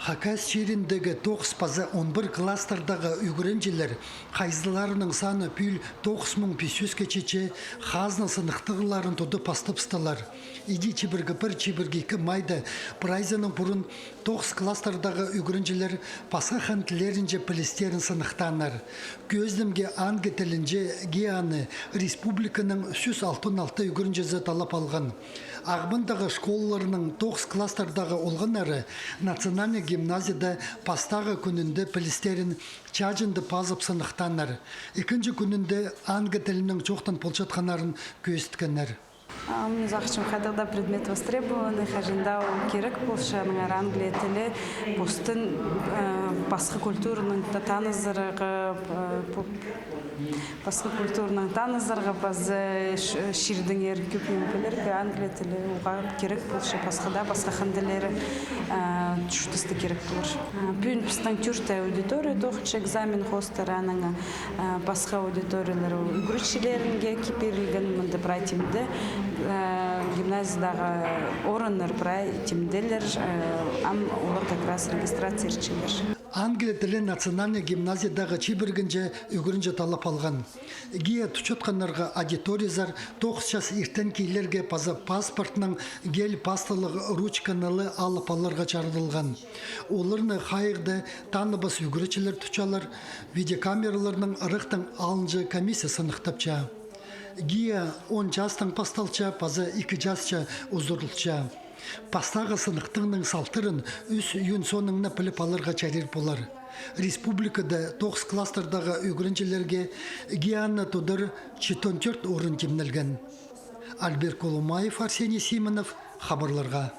Хакас жеріндегі 9-11 кластердағы үйгіренжелер қайзыларының саны пүл 9500 кечече қазны сынықтығыларын туды пастыпсталар. Иди чибіргі майды прайзының бұрын 9 кластердағы үйгіренжелер пасқа хантілерінже пілістерін сынықтанар. Көздімге анғы тілінже геаны республиканың 366 үйгіренжезі талап алған. Ағбындағы школаларының 9 кластердағы олғанары национальный гимназияда пастағы күнінде пілістерін чажынды пазып сынықтанар. Екінші күнінде анғы тілінің жоқтан полчатқанарын көзіткенер. Мне захочем когда предмет востребованный, хажинда у кирек полшаның Англия тілі, постын басқа культурның танызырға базы ширдің ер көп мемлекелерге Англия тілі уға керек болшы, басқа ханделері түштісті керек болыр. Пүйін пістің түрті аудитория тоқыч экзамен хостараның басқа аудиториялары үгіршілерінге кеперілген мұнды прайтимді гимназиядағы орыныр прайтимделер олар как раз регистрация ерчелер. Англия тілі национальный гимназиядағы чибіргінже үгірінже талап алған. Гия тұчетқанларға аудиторизар 9 жас ертен кейлерге паспортның гел пастылығы ручканылы алып аларға чарылған. Оларны қайырды таныбас үгірічілер тұчалар, видеокамераларының ырықтың алынжы комиссия сынықтапча. Гия 10 жастың пасталча, 2 жасча ұзырылча. Пастағы сынықтыңның салтырын үс үйін соныңна піліп алырға чарер болар. Республикада 9 кластердағы үйгірінчелерге Гианна Тодор 14 орын кемнелген. Альберт Колумаев, Арсений Симонов, хабарларға.